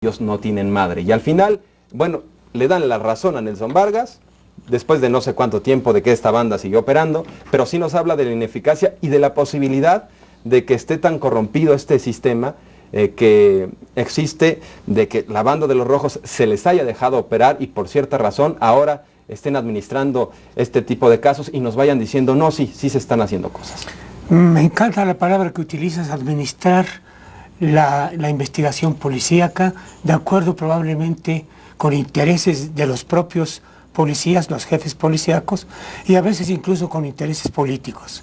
ellos no tienen madre. Y al final, bueno, le dan la razón a Nelson Vargas, después de no sé cuánto tiempo de que esta banda siguió operando, pero sí nos habla de la ineficacia y de la posibilidad de que esté tan corrompido este sistema que existe, de que la banda de los rojos se les haya dejado operar y por cierta razón ahora estén administrando este tipo de casos y nos vayan diciendo, no, sí se están haciendo cosas. Me encanta la palabra que utilizas, administrar la investigación policíaca, de acuerdo probablemente con intereses de los propios policías, los jefes policíacos, y a veces incluso con intereses políticos.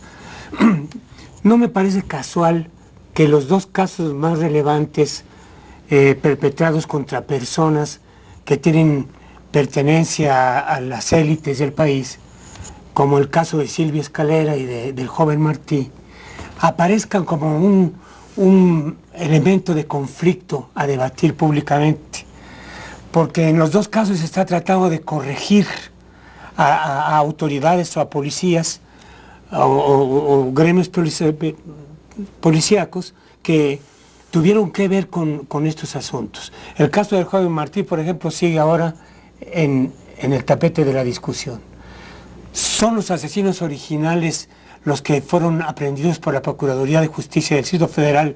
No me parece casual que los dos casos más relevantes perpetrados contra personas que tienen pertenencia a las élites del país, como el caso de Silvia Escalera y del joven Martí, aparezcan como un elemento de conflicto a debatir públicamente, porque en los dos casos se está tratando de corregir a autoridades o a policías o gremios policíacos que tuvieron que ver con estos asuntos. El caso del joven Martí, por ejemplo, sigue ahora en el tapete de la discusión. ¿Son los asesinos originales los que fueron aprehendidos por la Procuraduría de Justicia del Distrito Federal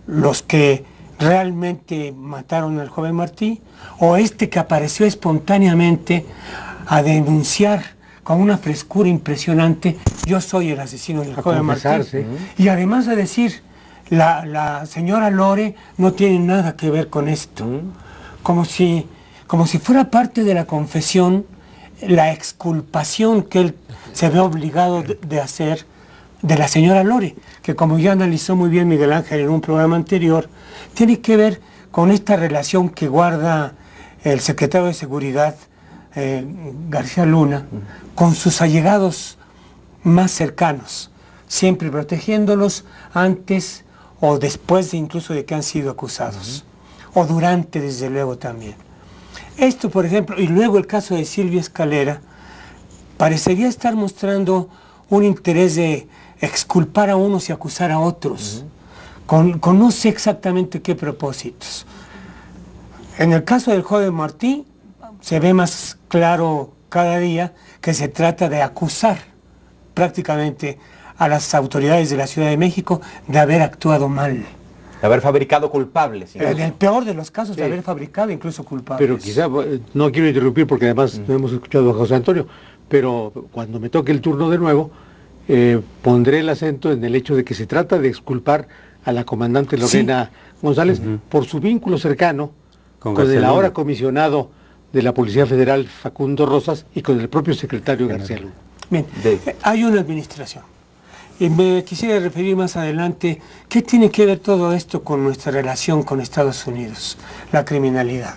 los que realmente mataron al joven Martí? ¿O este que apareció espontáneamente a denunciar con una frescura impresionante, yo soy el asesino del joven Martí? Y además de decir, la señora Lore no tiene nada que ver con esto. Como si fuera parte de la confesión, la exculpación que él se ve obligado de hacer de la señora Lore, que como ya analizó muy bien Miguel Ángel en un programa anterior, tiene que ver con esta relación que guarda el secretario de Seguridad, García Luna, con sus allegados más cercanos, siempre protegiéndolos antes o después incluso de que han sido acusados, o durante, desde luego, también. Esto, por ejemplo, y luego el caso de Silvia Escalera, parecería estar mostrando un interés de exculpar a unos y acusar a otros, con no sé exactamente qué propósitos. En el caso del joven Martí, se ve más claro cada día que se trata de acusar prácticamente a las autoridades de la Ciudad de México de haber actuado mal. De haber fabricado culpables. En el peor de los casos, de haber fabricado incluso culpables. Pero quizá, no quiero interrumpir porque además no hemos escuchado a José Antonio, pero cuando me toque el turno de nuevo, pondré el acento en el hecho de que se trata de exculpar a la comandante Lorena González por su vínculo cercano con el ahora comisionado de la Policía Federal, Facundo Rosas, y con el propio secretario García Luna. Bien, hay una administración. Y me quisiera referir más adelante, ¿qué tiene que ver todo esto con nuestra relación con Estados Unidos? La criminalidad.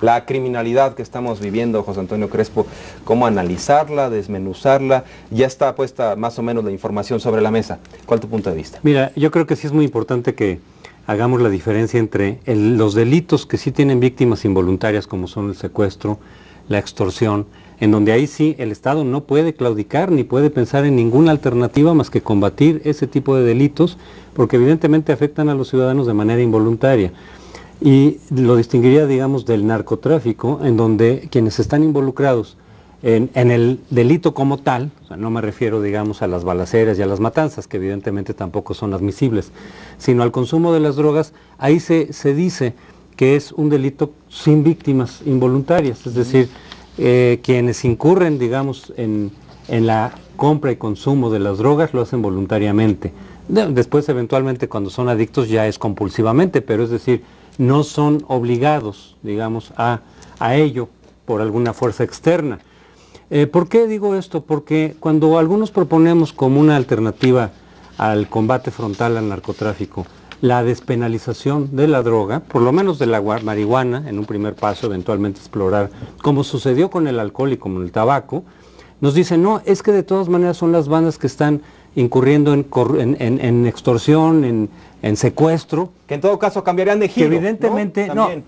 La criminalidad que estamos viviendo, José Antonio Crespo, cómo analizarla, desmenuzarla, ya está puesta más o menos la información sobre la mesa. ¿Cuál es tu punto de vista? Mira, yo creo que sí es muy importante que hagamos la diferencia entre los delitos que sí tienen víctimas involuntarias, como son el secuestro, la extorsión, en donde ahí sí el Estado no puede claudicar ni puede pensar en ninguna alternativa más que combatir ese tipo de delitos, porque evidentemente afectan a los ciudadanos de manera involuntaria. Y lo distinguiría, digamos, del narcotráfico, en donde quienes están involucrados en el delito como tal, o sea, no me refiero, digamos, a las balaceras y a las matanzas, que evidentemente tampoco son admisibles, sino al consumo de las drogas, ahí se dice que es un delito sin víctimas involuntarias, es decir, quienes incurren, digamos, en la compra y consumo de las drogas lo hacen voluntariamente. Después, eventualmente, cuando son adictos ya es compulsivamente, pero es decir, no son obligados, digamos, a ello por alguna fuerza externa. ¿Por qué digo esto? Porque cuando algunos proponemos como una alternativa al combate frontal al narcotráfico la despenalización de la droga, por lo menos de la marihuana, en un primer paso, eventualmente explorar, como sucedió con el alcohol y con el tabaco, nos dicen, no, es que de todas maneras son las bandas que están incurriendo en extorsión, en secuestro. Que en todo caso cambiarían de giro, que evidentemente, ¿no? También,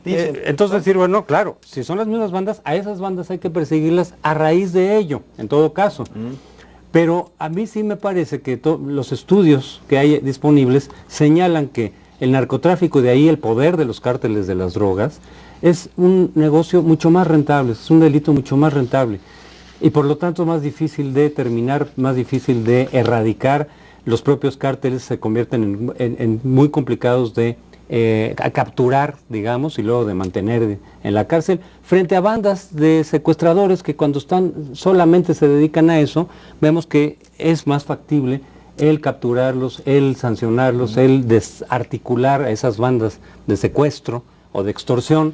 entonces decir, bueno, claro, si son las mismas bandas, a esas bandas hay que perseguirlas a raíz de ello, en todo caso. Pero a mí sí me parece que los estudios que hay disponibles señalan que el narcotráfico, de ahí el poder de los cárteles de las drogas, es un negocio mucho más rentable, es un delito mucho más rentable y por lo tanto más difícil de terminar, más difícil de erradicar. Los propios cárteles se convierten en muy complicados de capturar, digamos, y luego de mantener en la cárcel, frente a bandas de secuestradores que cuando solamente se dedican a eso, vemos que es más factible el capturarlos, el sancionarlos, el desarticular a esas bandas de secuestro o de extorsión,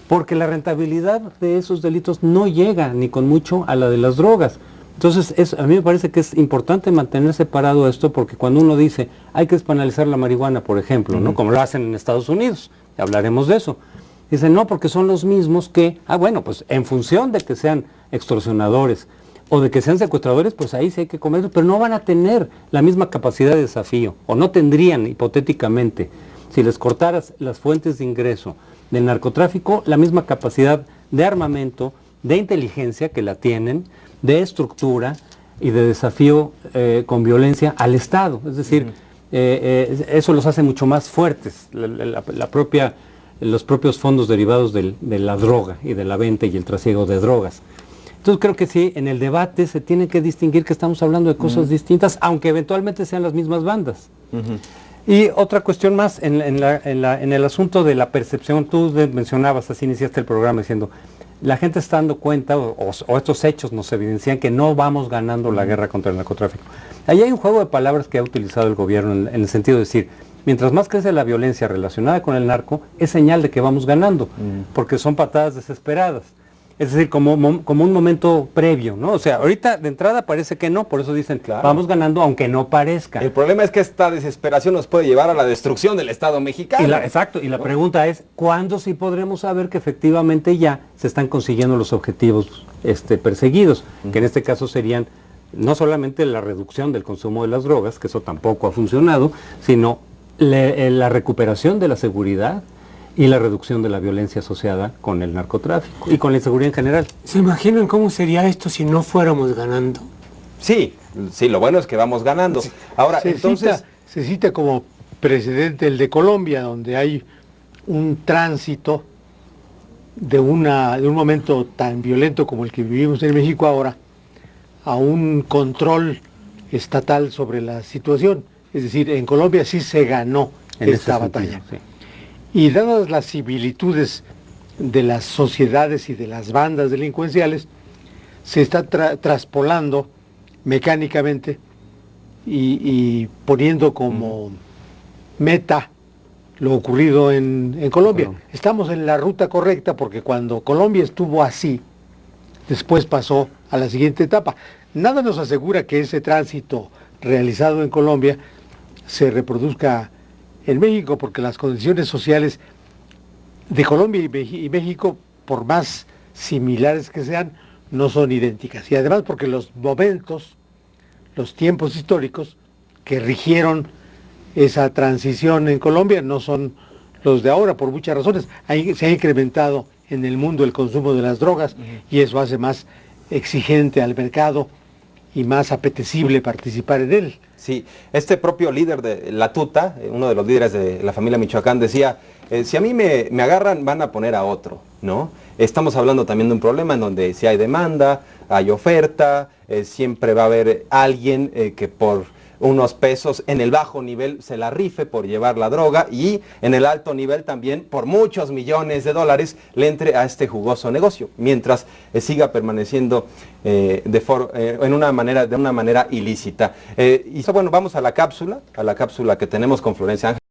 porque la rentabilidad de esos delitos no llega ni con mucho a la de las drogas. Entonces, a mí me parece que es importante mantener separado esto, porque cuando uno dice hay que despenalizar la marihuana, por ejemplo, ¿no? Como lo hacen en Estados Unidos, hablaremos de eso. Dicen, no, porque son los mismos que, bueno, pues en función de que sean extorsionadores o de que sean secuestradores, pues ahí sí hay que comerlos, pero no van a tener la misma capacidad de desafío, o no tendrían, hipotéticamente, si les cortaras las fuentes de ingreso del narcotráfico, la misma capacidad de armamento, de inteligencia que la tienen, de estructura y de desafío con violencia al Estado. Es decir, eso los hace mucho más fuertes, los propios fondos derivados de la droga y de la venta y el trasiego de drogas. Entonces creo que sí, en el debate se tiene que distinguir que estamos hablando de cosas distintas, aunque eventualmente sean las mismas bandas. Y otra cuestión más, en el asunto de la percepción, tú mencionabas, así iniciaste el programa diciendo, la gente está dando cuenta, o estos hechos nos evidencian que no vamos ganando la guerra contra el narcotráfico. Ahí hay un juego de palabras que ha utilizado el gobierno en el sentido de decir, mientras más crece la violencia relacionada con el narco, es señal de que vamos ganando, porque son patadas desesperadas. Es decir, como un momento previo, ¿no? O sea, ahorita de entrada parece que no, por eso dicen, claro, vamos ganando aunque no parezca. El problema es que esta desesperación nos puede llevar a la destrucción del Estado mexicano. Exacto, y la pregunta es, ¿cuándo sí podremos saber que efectivamente ya se están consiguiendo los objetivos perseguidos? Que en este caso serían no solamente la reducción del consumo de las drogas, que eso tampoco ha funcionado, sino la recuperación de la seguridad y la reducción de la violencia asociada con el narcotráfico y con la inseguridad en general. ¿Se imaginan cómo sería esto si no fuéramos ganando? Sí, lo bueno es que vamos ganando. Ahora, se cita como precedente el de Colombia, donde hay un tránsito de un momento tan violento como el que vivimos en México ahora, a un control estatal sobre la situación. Es decir, en Colombia sí se ganó esta batalla. Sí. Y dadas las similitudes de las sociedades y de las bandas delincuenciales, se está traspolando mecánicamente y poniendo como meta lo ocurrido en Colombia. Bueno. Estamos en la ruta correcta porque cuando Colombia estuvo así, después pasó a la siguiente etapa. Nada nos asegura que ese tránsito realizado en Colombia se reproduzca en México, porque las condiciones sociales de Colombia y México, por más similares que sean, no son idénticas. Y además porque los momentos, los tiempos históricos que rigieron esa transición en Colombia no son los de ahora, por muchas razones. Se ha incrementado en el mundo el consumo de las drogas y eso hace más exigente al mercado y más apetecible participar en él. Sí, este propio líder de La Tuta, uno de los líderes de la familia Michoacán, decía, si a mí me agarran, van a poner a otro, ¿no? Estamos hablando también de un problema en donde si hay demanda, hay oferta, siempre va a haber alguien que por unos pesos en el bajo nivel se la rife por llevar la droga y en el alto nivel también por muchos millones de dólares le entre a este jugoso negocio, mientras siga permaneciendo de una manera ilícita. Y bueno, vamos a la cápsula que tenemos con Florencia Ángel.